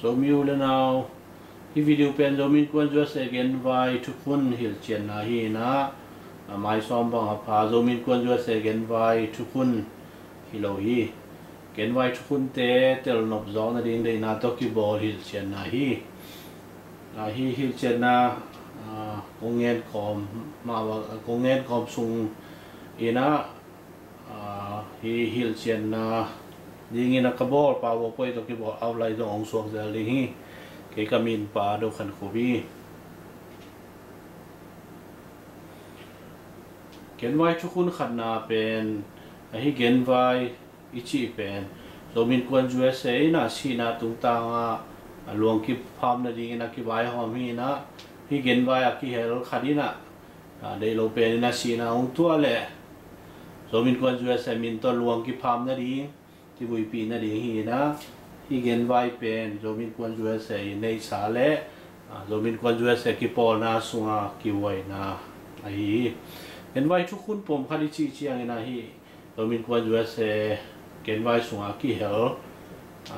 Zomi ulenau hi video pen Zomi Innkuan USA Genvai Thukhun Hilhcianna hi na mai Sawm bang apa Zomi Innkuan USA Genvai Thukhun Hilhcianna Genvai Thukhun te tel nop zong na ding dei na to ki bol Hilhcianna hi Hilhcianna kongen kom ma kongen kom sung ina hi Hilhcianna ding ina kabol pa wo poi to ki bol outline do ong suak zel ding hi ke kamin pa do khan khobi Genvai Thukhun khanna pen hi Genvai ichi pen Zomi Innkuan USA na sina tung tanga luang ki pham na ding ina ki bai hom hi na hi Genvai a ki hel khadina dei lo pen na sina ong Tual le Zomi Innkuan USA min to luang ki pham na ding ki bui pi na ding hi na hi Genvai pen Zomi Innkuan USA nei sa le Zomi Innkuan USA ki pol na sunga ki wai na ai Genvai Thukhun pom khadi chi chiang ina hi Zomi Innkuan USA Genvai sunga ki hel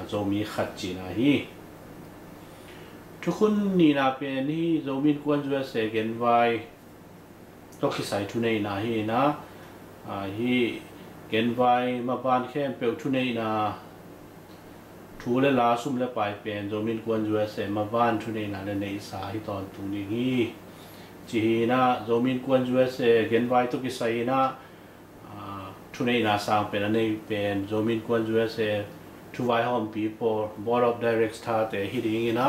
Zomi khat chi na hi Thukhun ni na pen hi Zomi Innkuan USA Genvai to kisai thu nei na hi na hi Genvai ma ban khem pe thu nei na thu le la sum le pai pen Zomi Innkuan USA ma ban thu nei na le nei sa hi ton tu ni hi chi na Zomi Innkuan USA Genvai to kisai na thu nei na sang pen nei pen Zomi Innkuan USA thu vai hom people board of directors tha te hi ding ina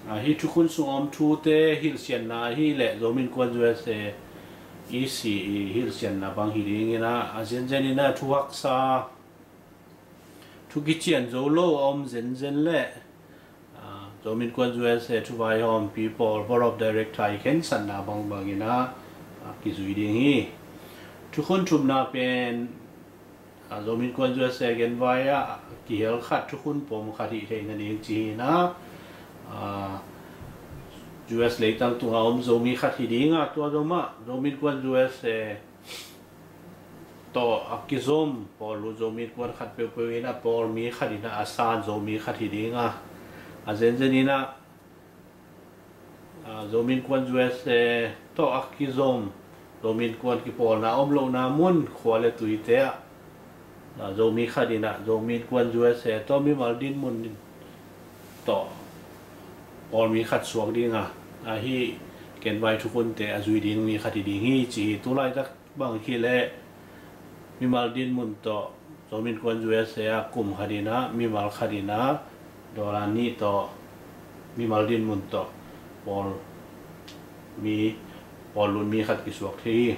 hi Thukhun sungom thu te Hilhcianna hi le Zomi Innkuan USA Hilhcianna bang hi ding ina zen zen ina thu haksa thu ki chian zo lo om zen zen le Zomi Innkuan USA thu vai hom people board of directors ken san na bang ina ki zui ding hi Thukhun thum na pen Zomi Innkuan USA Genvai a ki hel khat Thukhun pom khati thei na ning chi na US lấy tăng tung ông Zomi khát hi ding a tua doma Zomi Innkuan USA to kizop Paul Zomi Innkuan khát pe pe ina Paul mi khát ina asan Zomi khát hi ding a zen zen ina Zomi Innkuan USA to kizop Zomi Innkuan ki Paul na om lo na mun khwale tui te a Zomi khát ina Zomi Innkuan USA to mi mal din mun to Paul mi khát suak ding a hi Genvai Thukhun te azui ding mi khati ding hi chi tu lai tak bang khi le mi mal din mun to Zomi Innkuan USA kum khadina mi mal khadina dola ni to mi mal din mun to Paul lun mi khat ki suak thi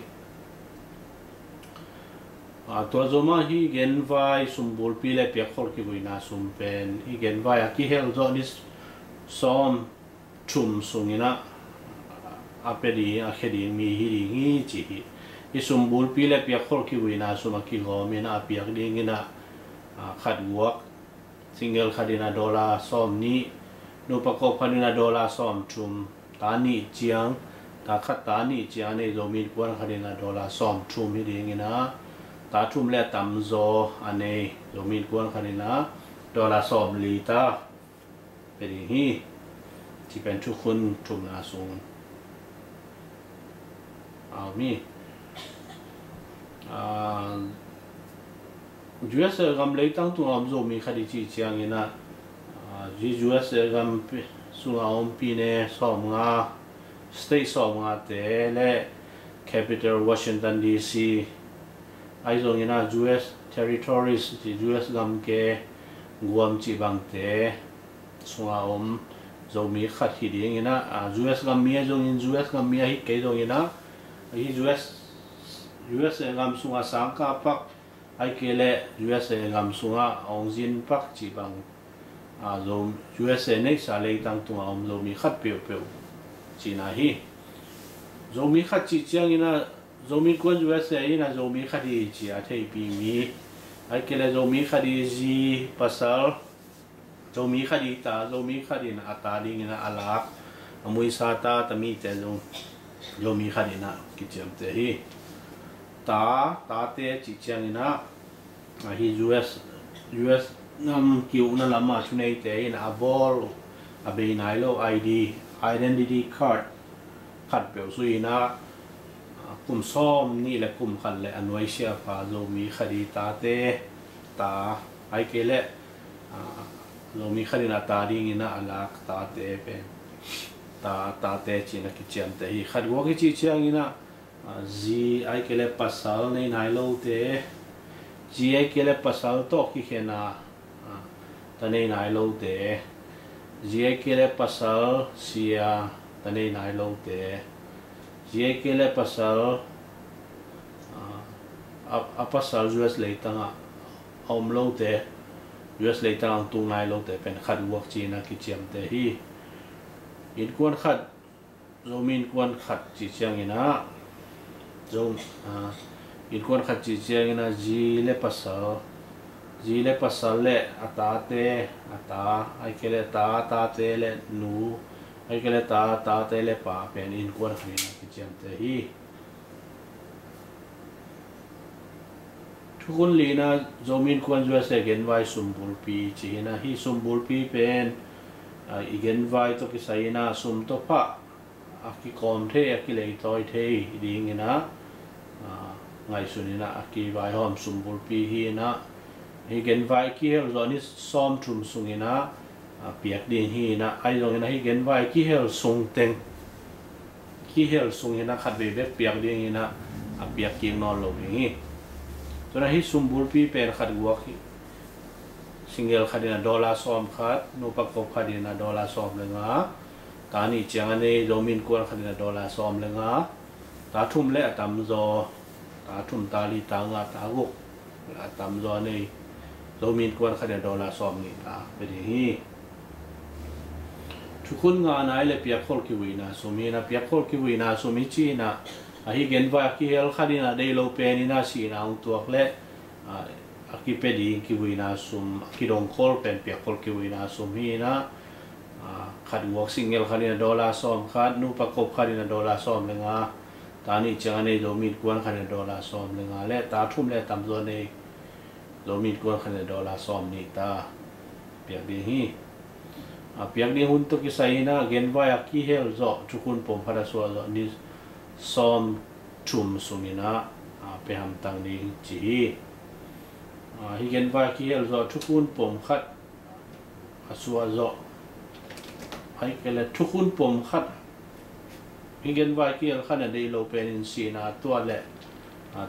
to zoma hi Genvai sumbul pi le pek khol ki buina sum pen hi Genvai ki hel zo ni Sawm chum sungina apedi akhedi mi hi ngi chi hi sumbul pi le pek khol ki buina sum ki gomin a piak ding ina khat guak single khadina dola Sawm ni no pakop khadina dola Sawm chum tani chiang ta khat tani chiang nei Zomi Innkuan khadina dola Sawm chum hi ding ina ta chum le tam zo ane Zomi Innkuan khadina dola Sawm li ta pedi hi chỉ bên Thukhun chum na sung mi US gam lấy tăng tu am Zomi khadi chi chiang ina US gam sung am pi ne Sawm nga state Sawm nga te le capital Washington DC ai zong ina US territories US gam ke guam chi bang te sung am Zomi khát hi ding ina US gam mia zong in US gam mia hi ke zong ina hi US gam sunga sangka pak ai ke le US gam sunga ongjin pak chi bang zom US nei sa le tang tu om Zomi khat pe pe chi na hi Zomi khat chi chiang ina Zomi Innkuan USA ina Zomi khat hi chi a thei pi mi ai ke le Zomi khat hi ji pasal Zomi khadi ta Zomi khadi na ata ding ina alak amui sa ta tami te Zomi khadi na kicham te hi ta te chi chiang ina hi US ngam kiu na lama chunei te in abol abe nai lo ID identity card khat pe su ina kum som ni le kum khan le anwai sia pa zomi khari ta te ta ai ke le zomi khari na ta ding ina alak ta te pe ta te china ki chiam te hi khat wo ki chi chiang ina zi ai ke le pasal nei nai lo te zi ai ke le pasal to ki khena ta nei nai lo te zi ai ke le pasal sia ta nei nai lo te zi ke le pasal a pasal US leitanga om lo te US leitang tu nai lo te pen khat wak china ki chiam te hi in kuan khat zomin kuan khat chi chiang ina zom in kuan khat chi chiang ina zi le pasal le ata te ata ai ke le ta te le nu ai ke le ta te le pa pen in kuan khina ki chiam te hi Thukhun lina Zomi Innkuan USA Genvai sumbul pi china hi sumbul pi pen Genvai to kisai na sum to pa aki kom the aki lei toi the ding ina ngai sunina aki vai hom sumbul pi hi na hi Genvai ki hel zo ni som thum sungina piak ding hi na ai zo ina hi Genvai ki hel sung teng ki hel sung ina khat be be piak ding ina piak ki no lo hi to na hi sumbul pi pen khat guak hi single khadina dollar Sawm khat no pakop khadina dollar Sawm lenga tani changane Zomi Innkuan khadina dollar Sawm lenga ta thum le atam zo ta thum tali tanga ta guk atam zo nei Zomi Innkuan khadina dollar Sawm ni ta pe hi Thukhun nga nai le piak khol ki wina sumi na piak khol ki wina sumi chi na hi Genvai ki hel khadina dei lo penina si na ung tuak le aki pedi ki wina sum ki dong khol pen piak khol ki wina sum hi na khat wok single khadina dollar Sawm khat nu pakop khadina dollar Sawm lenga tani changane Zomi Innkuan khadina dollar Sawm lenga le ta thum le tam zo nei Zomi Innkuan khadina dollar Sawm ni ta piak di hi piak di hun to ki sai na Genvai aki hel zo Thukhun pom phada so zo ni Sawm thum sumina pe ham tang ni chi hi Genvai ki hel zo Thukhun pom khat asua zo ai ke le Thukhun pom khat hi Genvai ki hel khana dei lo pen in si na Tual le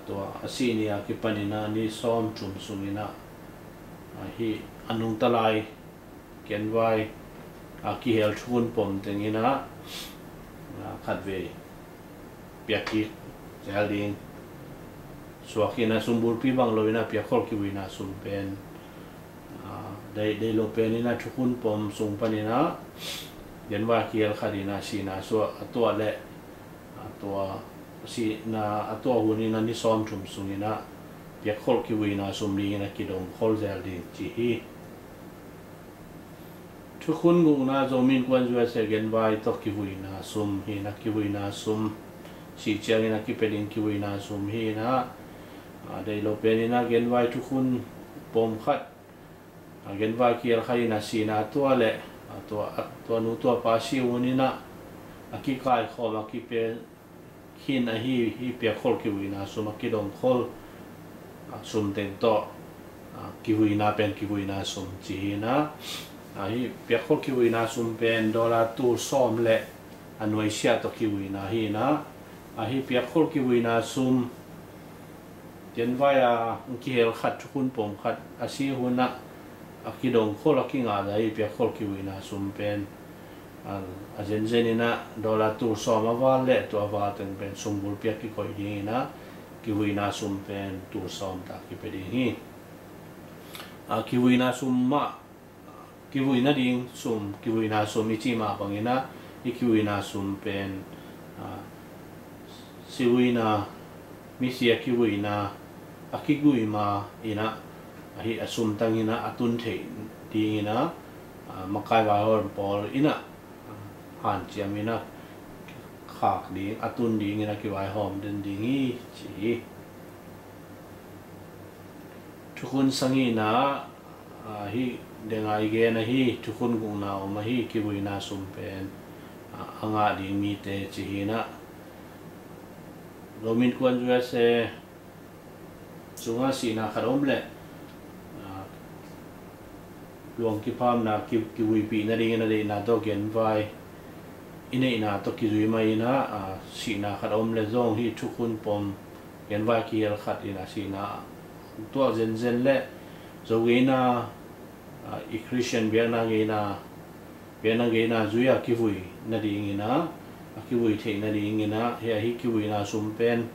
to asinia ki panina ni Sawm thum sumina hi anung talai Genvai ki hel Thukhun pom tengina khat ve piaki jalding suakina sumbul pi bang loina piak khol ki wina sum pen dei lo penina Thukhun pom sung panina Genvai ki hel khadina sina so atwa le atwa si na atwa hunina ni Sawm thum sungina piak khol ki wina sum li na ki dong khol jalding chi hi Thukhun nguna Zomi Innkuan USA Genvai to ki wina sum hi na ki wina sum si chiang ina ki peding ki wina sum hi na dei lo penina Genvai Thukhun pom khat Genvai ki hel khadina sina Tual le to nu to pa si unina aki kai khom aki pe hin a hi piak khol ki wina sum ki dong khol sum teng to ki wina pen ki wina sum chi na hi piak khol ki wina sum pen dollar tu Sawm le anuai-a to ki wina hi na hi piak khol ki wina sum Genvai ki hel khat Thukhun pom khat asi huna aki dong khol aki nga dai piak khol ki wina sum pen ina dollar tu Sawm awal le to awal teng pen sumbul piak ki koi ding na ki wina sum pen tu Sawm ta ki pe ding hi ki wina sum ma ki wina ding sum ki wina sum mi chi ma bangina ki wina sum pen si wina mi sia ki wina aki gui ma ina hi asum tangina atun thei dingina makai wa hon pol ina han chiamina khak ding atun dingina ki wai hom den dingi chi Thukhun sangina hi dengai ge na hi Thukhun gung na ma hi kiwi na sum pen anga ding mi te chi hi na Zomi Innkuan USA chunga si na kharom le luang ki pham na kiwi pi na ring na de na to Genvai ine na to kizui mai na si na kharom le zong hi Thukhun pom Genvai ki hel khat ina si na to zen le zo ge na i Christian biana ge na zuya kiwi na ding ina kiwi the na ding ina he hi kiwi na sum pen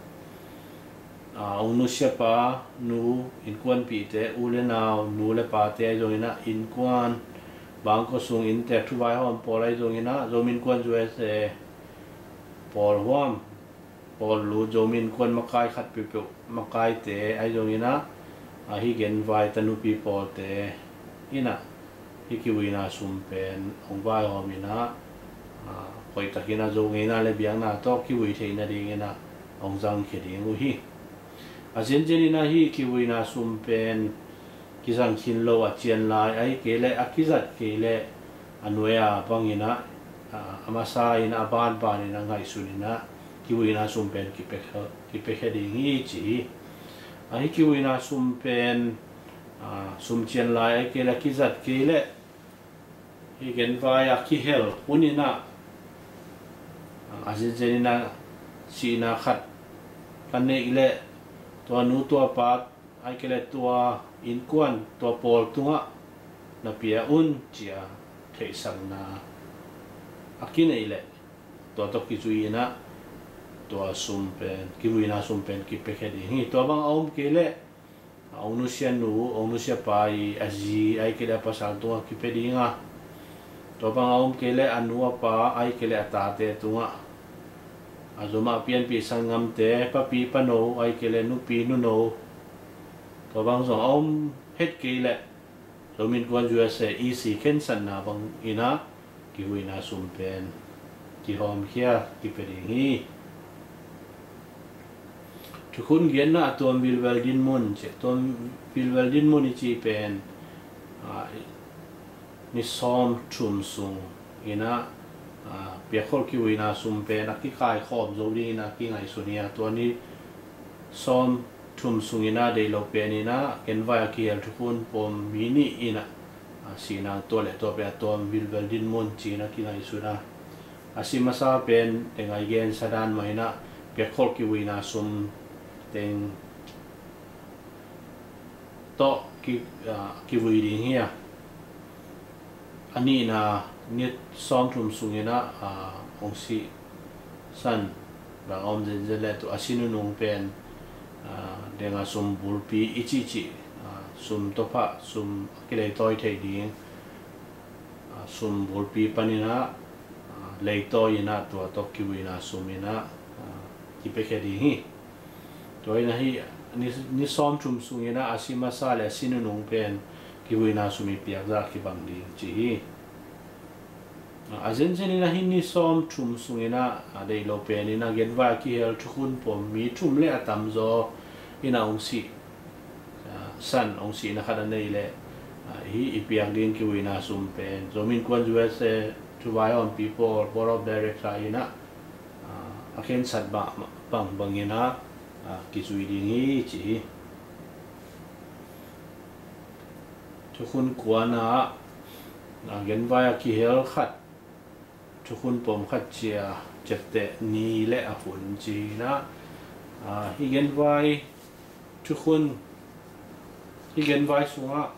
ông nu xia pa nu Innkuan pi te u le naw nu le pa te zo ina Innkuan bang ko sung in te thu vai hom po lai zo ina Zomi Innkuan USA por hom por lu Zomi Innkuan makai khat pi pu makai te ai zo ina hi Genvai tanu pi po te ina hi kiwi na sum pen ong vai hom ina koi takina zo ina le biang na to kiwi the na ding ina ong jang kheding u hi Ajenjeni na hi kiwi na sum pen kisang khin lo a chian lai ai kele akizat kele anuai-a bangina amasa ina ban ina ngai sunina kiwi na sum pen ki pe ding hi chi ai kiwi na sum pen sum chian lai ai kele akizat kele hi Genvai a ki hel unina ajenjeni na si na khat kan ne ile tua nu tua pat ai kele tua Innkuan tua pol tunga na pia chia thei sang na akine ile tua to kizui na tua sum pen kiwi na sum pen ki pe khedi hi tua bang om kele ông nu sia pa i aji ai kele pasal tunga ki pe dinga tua bang om kele anua pa ai kele ata te tunga azuma pian pi sangam te pa pi pa no ai kele nu pi nu no to bang so om het kele Zomi Innkuan USA easy ken san na bang ina kiwi na sum pen ki hom khia ki pe ding hi Thukhun gen na tom bilwel din mun che tom bilwel din mun chi pen ni Sawm thum sung ina bia khol kiwi na sum pe na ki khai khom zo ri na ki ngai sunia to ni Sawm thum sungina de lo pe ni na Genvai ki hel Thukhun pom mini ina sina to le to pe tom bilbel din mon chi na ki ngai suna asimasa pen tengai gen sadan mai na bia khol kiwi na sum teng to kiwi ding hia ani na ni Sawm thum sungina ong si san ba om zen le to asinu nung pen denga sum bulpi ichi sum topa sum kile toy thei ding sum bulpi panina lei toy ina to kiwi na sumina ki pe khedi hi toy na hi ni Sawm thum sungina asima sa le sinu nung pen kiwi na sumi piak za ki bang ding chi hi ajenjeni na hi ni Sawm thum sungina dei lo pe ni na Genvai ki hel Thukhun pom mi thum le atam zo ina ong si san ong si na khada nei le hi ipiak ding kiwi na sum pen Zomi Innkuan USA to buy on people board of director ina aken sat ba bangina kizui ding hi chi Thukhun kuana Genvai ki hel khat Thukhun pom khat chia chete ni le a hun chi na hi Genvai Thukhun hi Genvai sunga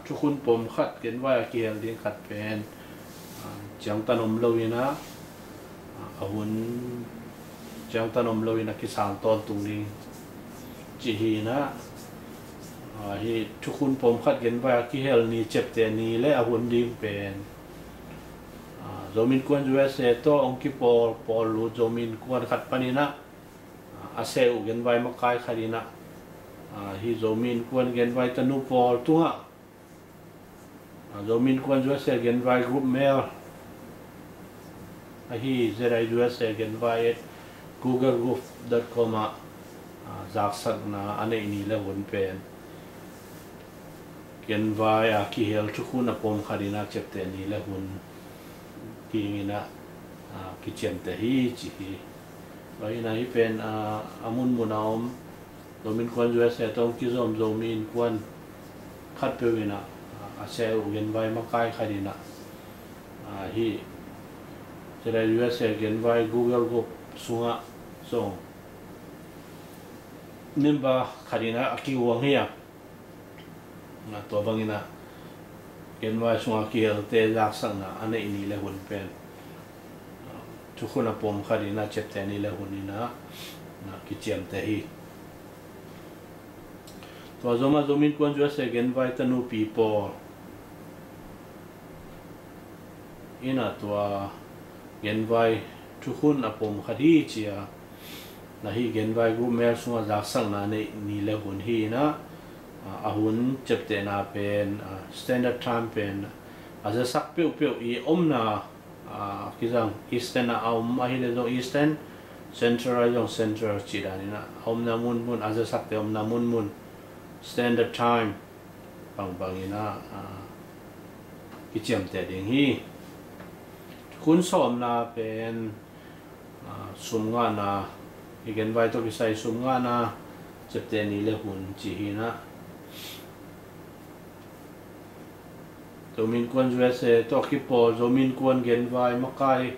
Thukhun pom khat Genvai ki hel ding khat pen chang tanom lo ina a hun chang tanom lo ina ki sang ton tung ding chi hi na hi Thukhun pom khat Genvai ki hel ni chepte ni le a hun ding pen Zomi Innkuan USA to ong ki pol lu Zomi Innkuan khat panina ase u Genvai makai kharina hi Zomi Innkuan Genvai tanu pol tunga Zomi Innkuan USA Genvai group mail hi ZIUSA Genvai google.com zak sak na ane ini le hun pen Genvai Thukhun Thukhun apom khadina chepte ni le hun kingina kichen te hi chi hi vai na hi pen amun munaom Zomi Innkuan USA tong kizom Zomi Innkuan khat pewina ase Genvai makai khadina hi ZIUSA Genvai Google Group sunga so nimba khadina akiwang hiya na to bangina Genvai sunga kiel te laksang na ane ini le hun pen Thukhun apom khadina chepte ni le hunina na kichiam te hi to Zomi Innkuan USA Genvai tanu people ina to Genvai Thukhun apom khadi chia na hi Genvai group mer sunga laksang na ane ni le hun hi na ahun chepte na pen standard time pen aza sak peu I omna kizang eastern na ahile do eastern central yung central chidani na omna mun aza sak te omna mun standard time bangina kichiam te ding hi kun Sawm na pen sumnga na Genvai to kisai sumnga na chepte ni le hun chi hi na Zomi Innkuan USA to kipo Zomi Innkuan Genvai makai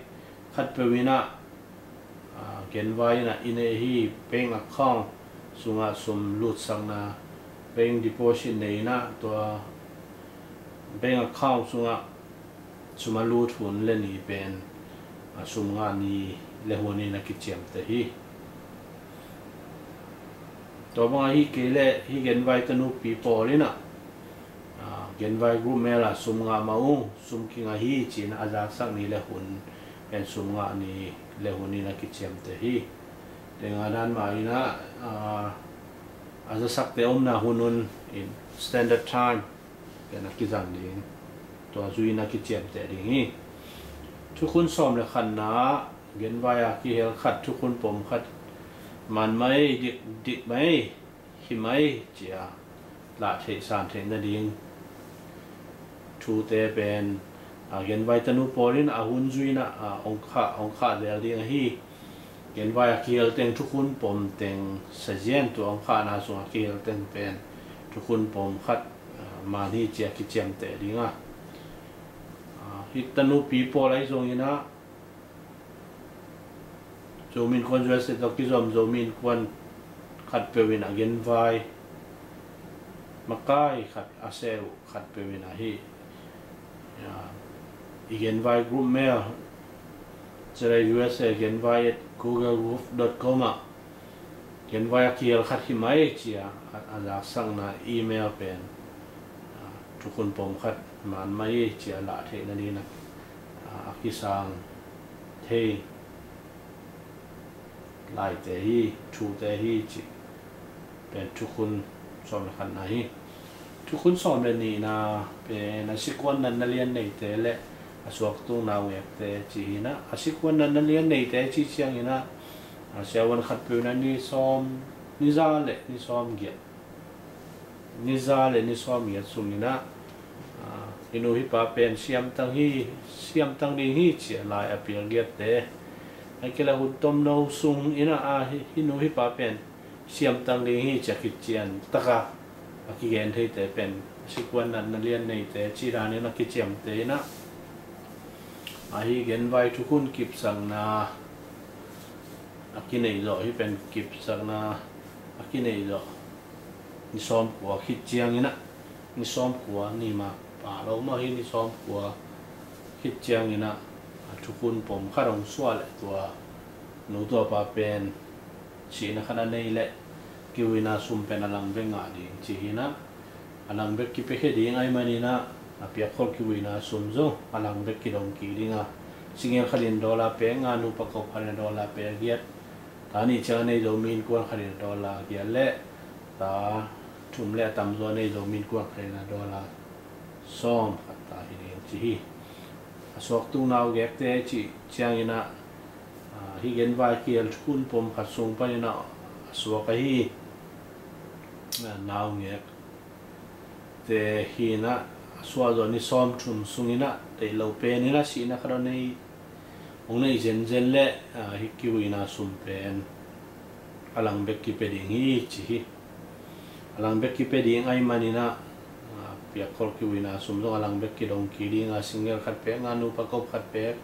khat pewina Genvai na ine hi bank account sunga sum lut sang na bank deposit nei na to bank account sunga suma lut hun le ni pen sunga ni le honi na kichiam te hi to bang hi kele hi Genvai tanu people ina Genvai group mela sumnga maung sumkinga hi chin azak sak ni le hun pen sumnga ni le huni na kichiam te hi tenganan ma ina azak sak te omna hunun in standard time kana kizang ding to zui na kichiam te ding hi Thukhun Sawm le khan na Genvai ki hel khat Thukhun pom khat man mai dik mai hi mai chia la thei san thei na ding thu te pen Genvai tanu porin ahun zui na ongkha del ding hi Genvai kiel teng Thukhun pom teng sajen to ongkha na so kiel teng pen Thukhun pom khat man hi chia kichiam te dinga hi tanu people ai zong ina Zomi Innkuan USA to kizom Zomi Innkuan khat pewina Genvai makai khat aseu khat pewina hi Genvai group mail ZIUSA Genvai google.com Genvai kiel khat hi mai chia azak sang na email pen Thukhun pom khat man mai chia la the na ni na kisang thei lai te hi thu te hi chi pen Thukhun Sawm khan na hi Thukhun Sawm le ni na pe na sikwan nan na Lian nei te le aswak tu na wek te chi na asikwan nan na Lian nei te chi chiang ina sewan khat pe na ni Sawm ni za le ni Sawm ge ni za le ni Sawm ge sum ina inu hi pa pen siam tang ding hi chi lai apil ge te akela hu tom no sung ina inu hi pa pen siam tang ding hi chakichian taka akigen thei te pen sikwan nan na Lian nei te chi ra ni na kichiam te na hi Genvai Thukhun kip sang na akinei lo hi pen kip sang na akinei lo ni Sawm kwa khichiang ina ni Sawm kwa ni ma pa lo ma hi ni Sawm kwa khichiang ina Thukhun pom kharong swal tua nu to pa pen chi na khana nei le kiwina sum pen alang venga ding chi hina alang bek ki pe he ding ai manina apia khol kiwina sum zo alang bek ki dong ki dinga singel khalin dola pe nga nu pa ko khalin dola pe giat tani cha nei Zomi Innkuan khalin dola giat le ta thum le tam zo nei Zomi Innkuan khalin dola Sawm ta hi ding chi hi asok tu nau gek te chi chiang ina hi Genvai kiel Thukhun pom khat sung pa ina asok hi nau ngek te hi na suwa zo ni som chum sungina te lo pe ni na si na khara nei ong nei zen le hi kiwi na sum pen alang bek ki pe ding hi chi hi alang bek ki pe ding ai manina pia kol kiwi na sum zo alang bek ki dong ki ding a single khat pe nga nu pa kop khat pe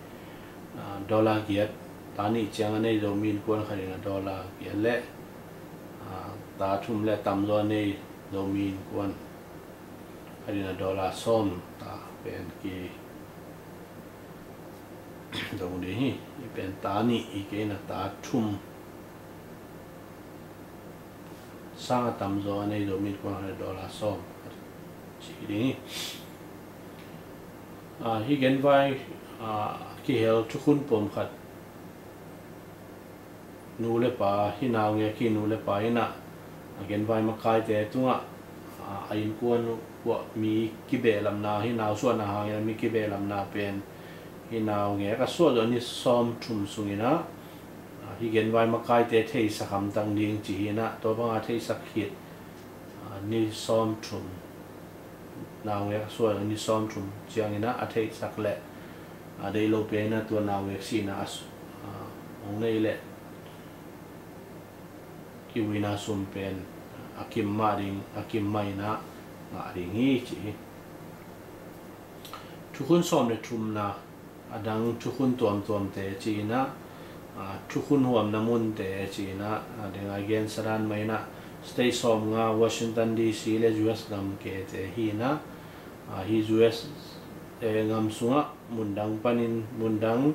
dollar giat tani chiang nei Zomi Innkuan kharina dollar giat le ta thum le tam zo nei Zomi Innkuan kharina dollar Sawm ta pen ki dong ni hi pen tani i ke na ta thum sang tam zo nei Zomi Innkuan kharina dollar Sawm chi ni hi Genvai ki hel Thukhun pom khat nu le pa hi naw nge ki nu le pa ina Genvai makai te tunga Innkuan wa mi ki be lam na hi naw so na ha mi ki be lam na pen hi naw nge ka so do ni som thum sungina hi Genvai makai te thei sakam tang ding chi hina to banga thei sak hit ni som thum naw nge so ni som thum chiang ina a thei sak le dei lo pe na tu naw nge si na ong nei le kiwi na sum pen akim ma ding akim mai na nga ding hi chi Thukhun som le thum na adang Thukhun tuam te chi na Thukhun huam na mun te chi na ding again saran mai na stay Sawm nga Washington DC le US gam ke te hi na hi US ngam sunga mundang panin mundang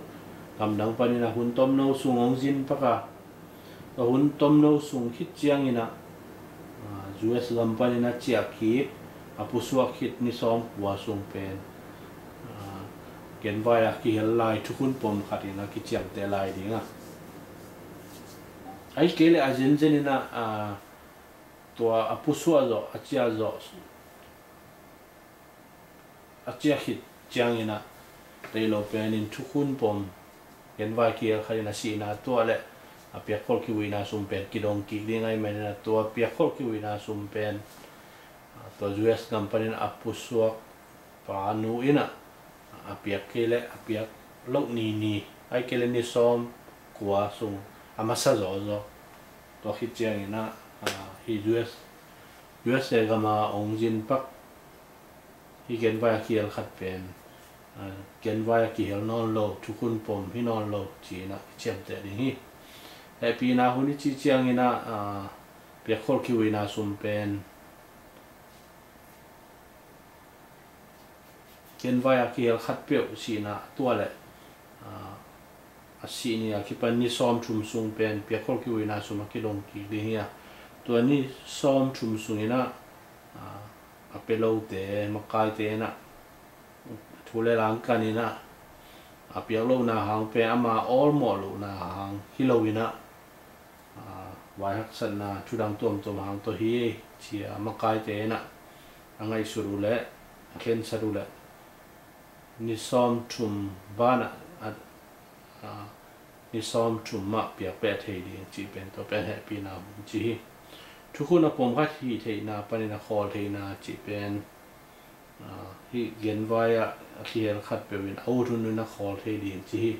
gamdang panin a hun tom no sungong jin paka hun tom no sung hit chiang ina US gam panin a chia ki apuswa hit ni Sawm wa sung pen Genvai a ki hel lai Thukhun pom khatina ki chiang te lai dinga ai kele a zen ina to apuswa zo a chia hit chiang ina tei lo pen in Thukhun pom Genvai ki hel kharina si na to le a pia khol ki wina sum pen ki dong ki ding ai men na to pia khol ki wina sum pen to US company apuswa pa nu ina a pia kele a pia lo ni ai kele ni Sawm kwa sung amasa zo to hi chiang ina hi US e gama ongjin pak hi Genvai ki hel khat pen Genvai ki hel non lo Thukhun pom hi non lo chi na chem te ding hi happy na huni chi chiang ina pia khol ki wina sum pen Genvai ki hel khat pe si na Tual a si ni a ki pan ni Sawm thum sung pen pia khol ki wina sum ki dong ki ding ya to ni Sawm thum sung ina a pelo te makai te na thule lang kanina a pia lo na hang pe ama all mo lo na hang hilowina wai hak san na thudang tom hang to hi chia makai te na angai suru le ken saru le ni Sawm thum bana ni Sawm thum ma pia pe thei di chi pen to pen happy na chi Thukhun a pom khat hi thei na panina khol thei na chi pen hi Genvai a khi hel khat pe win au thun na khol thei di chi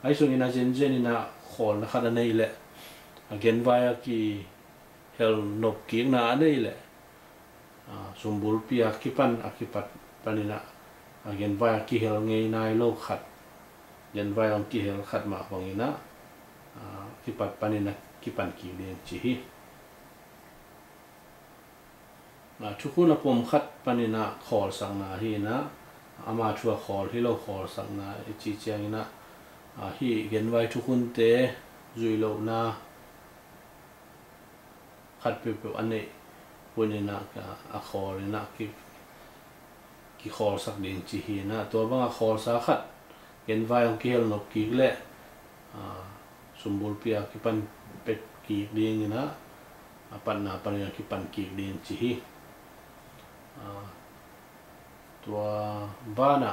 ai sung ina zen ina khol na khat nei le Genvai a ki hel nop ki na nei le sumbul pia kipan akipat panina Genvai a ki hel ngei nai lo khat Genvai ang ki hel khat ma bangina kipat panina kipan ki le chi Thukhun a pom khat panina khol sang na hi na ama thua khol hi lo khol sang na chi chiang ina hi Genvai Thukhun te zui lo na khat pe ane punina ka a khol na ki khol sak ding chi hi na to banga khol sa khat Genvai ang ki hel nop ki le sumbul pia ki pan pet ki ding ina apan na panina ki pan ki ding chi hi tua bana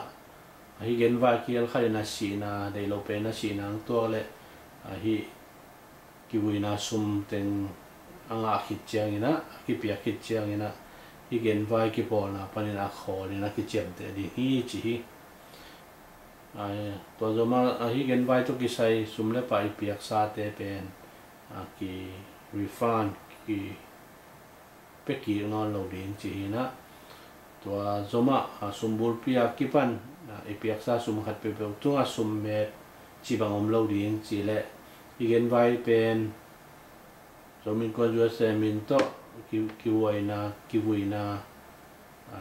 hi Genvai ki hel kharina si na dei lo pe na si nang to le hi ki wina sum teng anga khit chiang ina ki pia khit chiang ina hi Genvai ki pol na panin a kho ni na ki chem te di hi chi hi to zoma hi Genvai to kisai sumle pa I piak sa te pen ki refund ki peki ngon lo ding chi hi na to zoma sumbul pia kipan I piak sa sum khat pe pe tunga sum me chi bangom lo ding chi le hi Genvai pen Zomi Innkuan USA min to ki wai na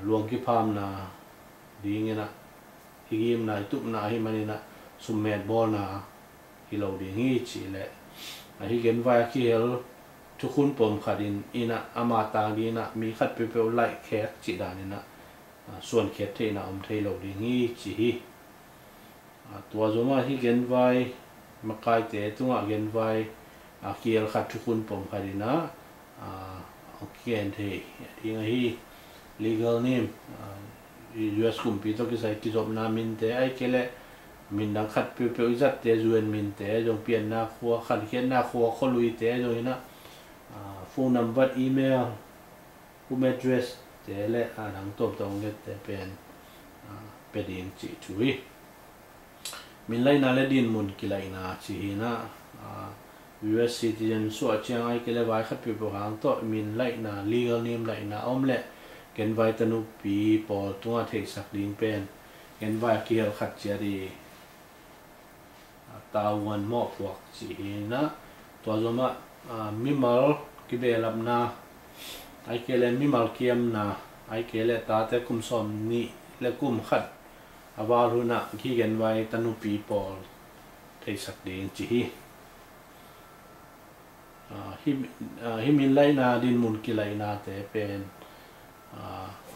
luang ki pham na ding na higim na tup na hi mani na summet bol na hi lo ding hi chi le hi Genvai ki hel Thukhun pom khadin ina ama tang di na mi khat pe pe lai khet chi da ni na suan khet the na thei lo ding hi chi hi tua zoma hi Genvai makai te tunga Genvai kiel khat Thukhun pom khadina kian thei ding hi legal name US kumpi to kisai kizop na min te ai kele min dang khat pe pe izat te zuen min te jong pian na khuwa khat khen na khuwa kholui te jong ina phone number email home address te le dang top tong le te pen pe din chi chui min lai na le din mun kilai na chi hi na US citizen so achang ai kele vai khat pe pe hang to min lai na legal name lai na om le Genvai tanu pi pol tunga thei sak ding pen Genvai kiel khat chia di tawh mo puak chi na to zoma mimal ki be lam na ai kele mimal kiam na ai kele ta te kum som ni le kum khat awaru na ki Genvai tanu pi pol thei sak ding chi hi min lai na din mun ki lai na te pen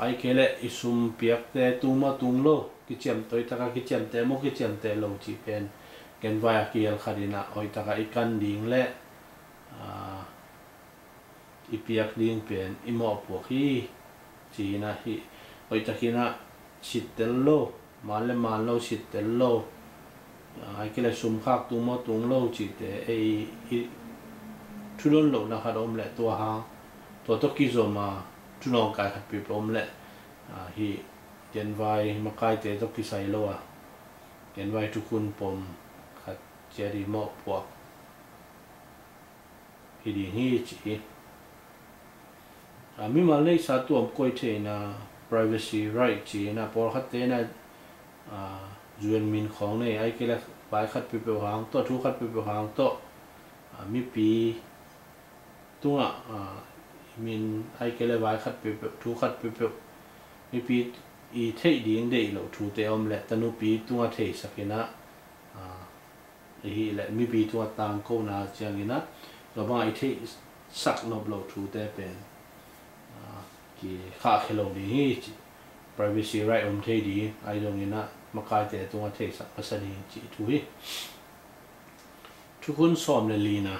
ai kele isum piak te tuma tung lo ki chem toi taka ki chem te mo ki chem te lo chi pen Genvai kiel khadina oi taka ikan ding le I piak ding pen I mo po hi chi na hi oi takina sit tel lo man lo sit tel lo ai kele sum khak tuma tung lo chi te ei thulon lo na khadom le to ha to kizop ma tunong kai khat pi pom le hi Genvai makai te to kisai lo Genvai Thukhun pom khat cheri mo po hi di hi chi mi ma le sa tuam koi the na privacy right chi na por khat te na zuen min khong nei ai kele bai khat pi pe hang to thu khat pi pe hang to mi pi tunga min ai kele vai khat pe thu khat pe mi pi I thei ding dei lo thu te om le tanu pi tunga thei sakina hi le mi pi tunga tang ko na changina lo ba I thei sak no lo thu te pen ki kha khelo di hi privacy right om thei di ai dong ina makai te tunga thei sak pasani chi thu hi Thukhun Sawm le lina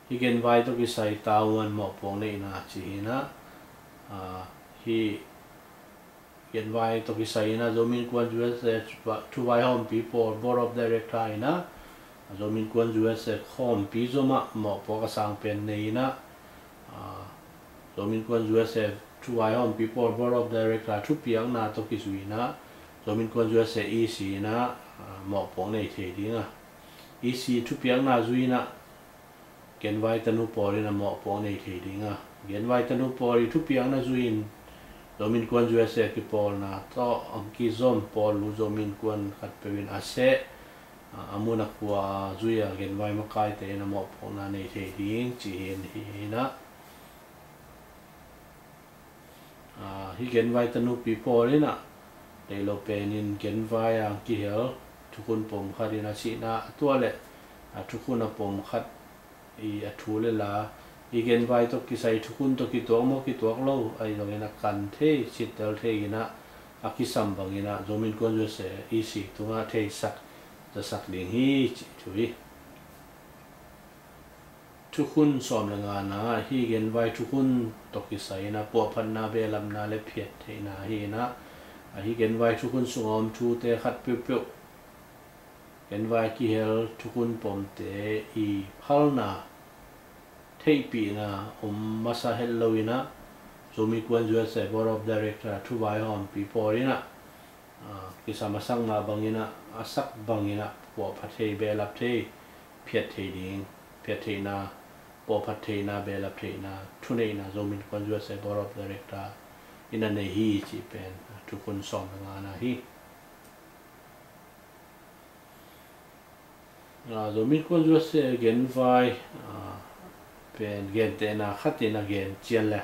hi Genvai to kisai tawh mo pong nei na chi na hi Genvai to kisai na Zomi Innkuan USA to vai home people board of director na Zomi Innkuan USA home pi zoma mo po ka sang pen nei na Zomi Innkuan USA to vai home people board of director thu piang na to kisui na Zomi Innkuan USA EC na mo pong nei the ding EC thu piang na zui na Genvai tanu pori na mo po nei the ding Genvai tanu pori thu piang na zuin Zomi Innkuan USA ki pol na to kizom pol lu Zomi Innkuan khat pewin ase amuna kwa zuya Genvai makai te na mo po na nei the ding chi hi na hi Genvai tanu pi poli na dei lo penin Genvai ki hel Thukhun pom khadina si na Tual le Thukhun pom khat I thu le la I Genvai to kisai Thukhun to ki to mo ki to lo ai lo ina kan the sit tel the ina akisam bangina Zomi Innkuan USA isi tunga the sak ta sak ding hi chi thui Thukhun Sawm le nga na hi Genvai Thukhun to kisai na po phan na be lam na le phiat the na hi na hi Genvai Thukhun sungom thu te khat pe pe Genvai ki hel Thukhun pom te I phal na thei pi na masa hello ina Zomi Innkuan USA Board of Director Tual hom piporina kisama sangma bangina asak bangina po pathei belap thei phiat thei ding phiat thei na po pathei na belap thei na thunei na Zomi Innkuan USA Board of Director ina nei hi chi pen Thukhun Sawm nga na hi Zomi Innkuan USA Genvai pen gen te na khatina gen chian la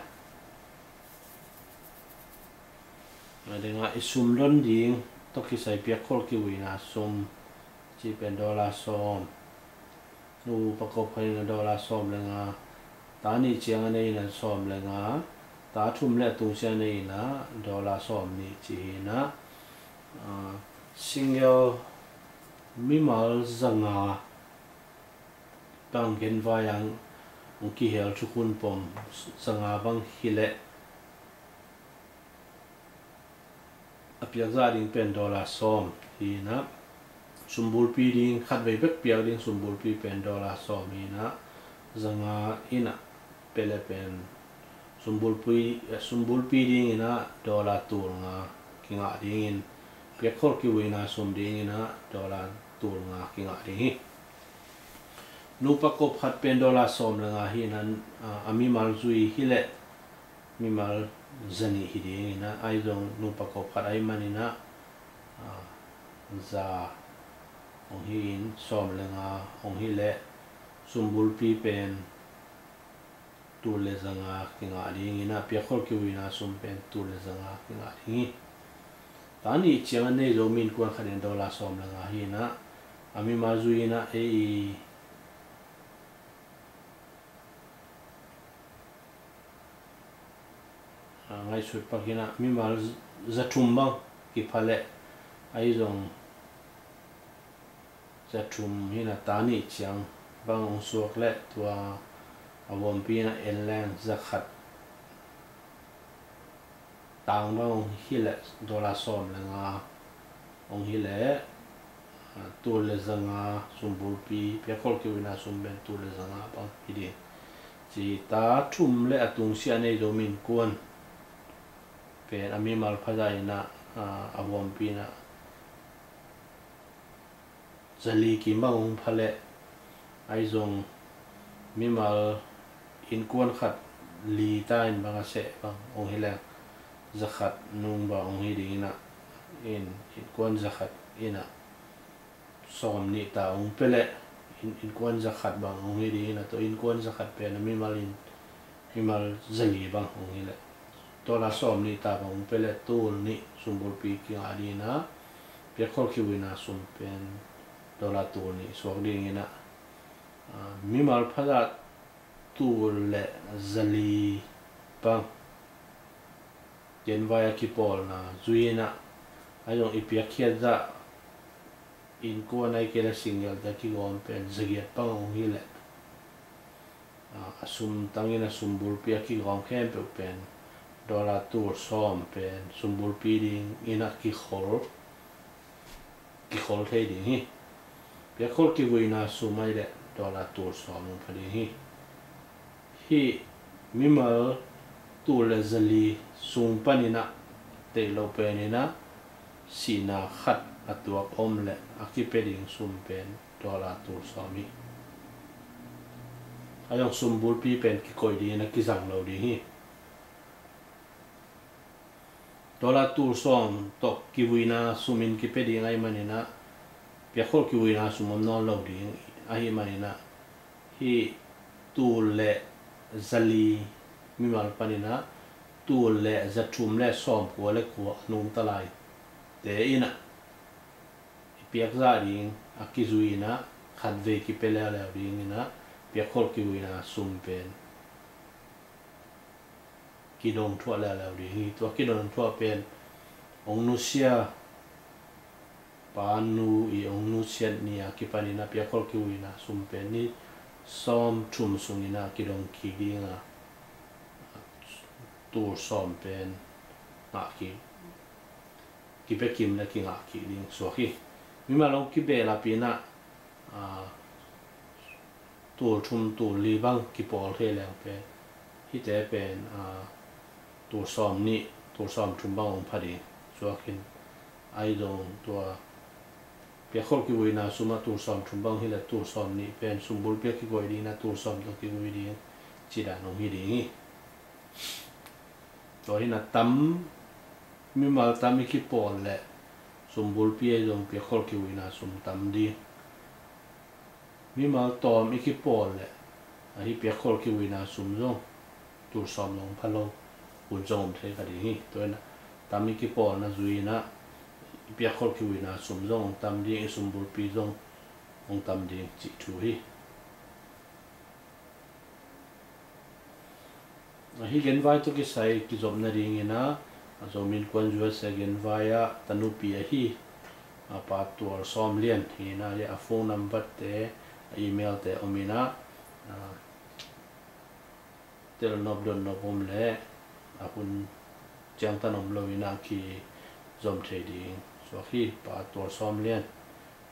dengan isum lon ding to kisai pia khol ki wina sum chi pen dola som nu pakop khai na dola som lenga ta ni chiang nei na som lenga ta thum le tung sia nei na dola som ni chi na single mimal zanga bangin vayang ki hel Thukhun pom zanga bang hile apiak za ding pen dola som hi na sumbul pi ding khat ve bek piak ding sumbul pi pen dola som hi na zanga ina pele pen sumbul pi ding ina dola tur nga kinga ding in piak khol ki wina sum ding ina dola tur nga kinga ding hi nupa kop khat pen dola som nga hi nan ami mal zui hi le mi mal zani hi ding ina ai zong nupa kop khat ai manina za ong hi in som lenga ong hi le sumbul pi pen tu le zanga kinga ding ina piak khol ki wina sum pen tu le zanga kinga ding tani chiang nei Zomi Innkuan khaden dola som lenga hi na ami mal zui na ngai sui pakina mi mal zathum bang ki phale ai zong zathum hina tani chiang bang ong suak le tua awom pi na enlang zakhat tang bang hi le dola som lenga ong hi le tu le zanga sumbul pi pe khol ki wina sum ben tu le zanga bang hi di chi ta thum le atung sia nei Zomi Innkuan pen ami mal phadai na awom pi na zali ki mang phale ai zong mi mal Innkuan khat li ta in banga se bang ong hi le zakhat nung ba ong hi ding na in Innkuan zakhat ina som ni ta ong pele Innkuan zakhat bang ong hi ding na to Innkuan zakhat pen mi mal zali bang ong hi le dola som ni ta bang pele tul ni sumbul pi ki ari na pe khol ki wina sum pen dola tul ni swak ding ina mi mal phada tul le zali bang Genvai ki pol na zuina ayong ipiak khiat za Innkuan ai kela single da ki gom pen zagiat pang ong hi le asum tangina sumbul pi ki gom khem pe pen dola tur som pen sumbul pi ding ina ki khol thei ding hi pe khol ki wina sumai le dola tur som phadi hi mimal tu le zali sung panina te lo penina sina khat atuak om le akipeding sum pen dola tur som hi ayong sumbul pi pen ki koi di na ki zang lo di hi dola tur som tok ki wina sumin ki pedi ngai manina pia khol ki wina sumom non lo ding ahi manina hi tu le zali mimal panina tu le zathum le som ko le ko nung talai te ina piak za ding akizuina khatve ki pele la ding ina pia khol ki wina sum pen kidong thua la ding to kidong thua pen ong nu sia panu I ong nu sian ni akipanina pia khol ki wina sum pen ni som thum sungina kidong ki dinga tur som pen ki pe kim la ki nga ki ding so hi mi ma long ki be la pina tur thum tur li bang ki pol he lang pe hi te pen ตัวซ้อมนี่ตัวซ้อมชุมบังองพอดีชัวกินไอดงตัวเปียกคนกิวนาสุมาตัวซ้อมชุมบังที่ละตัวซ้อมนี่เป็นสมบูรณ์เปียกกิวดีนะตัวซ้อมตัวกิวดีจีดานองฮิดีตัวที่น่ะตั้มมีมาตั้มมีขี้ปอนแหละสมบูรณ์เปียกเปียกคนกิวนาสมตั้มดีมีมาตอมมีขี้ปอนแหละไอ้เปียกคนกิวนาสมจงตัวซ้อมลงพันลงคุณจงเทกันดีตัวน่ะตั้มมีขี้ปอนนะจุยนะเปียกคนกิวนาสมจงตั้มดีสมบูรณ์ปีจงองตั้มดีจิตถุยhi Genvai to kisai kizop na ring ina Zomi Innkuan USA Genvai Thukhun hi pa Tual Sawm Lian hi na le a phone number te email te omina dotnop le a hun chang tanom lo ina ki zom thei ding so hi pa Tual Sawm Lian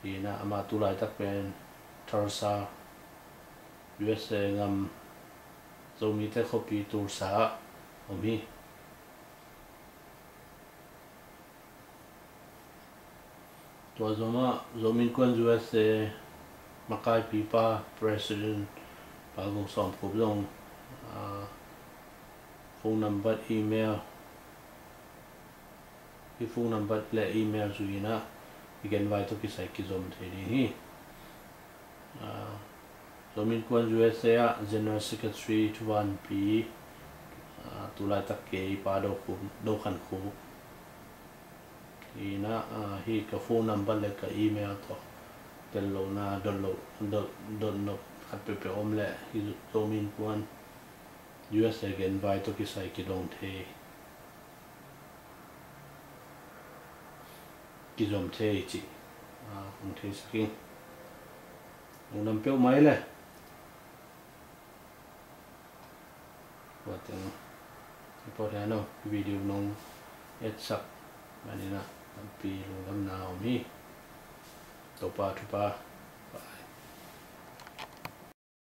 hi na ama tulai tak pen tharsa USA ngam Zomi te copy tool sa omi to Zomi Innkuan USA makai pipa president bagong Sawm ko dong phone number email phone number le email zuina Genvai to kisai kizom thei hi Zomi Innkuan USA General Secretary Tual P tulai tak ke pa do khan khu ina hi ka phone number le ka email to tello na dotnop khat pe om le hi Zomi Innkuan USA Genvai to kisai ki dong thei kizom thei chi ong thei saking ong nam pe mai le buat yang video nong etsak manina tapi lugam na omi topa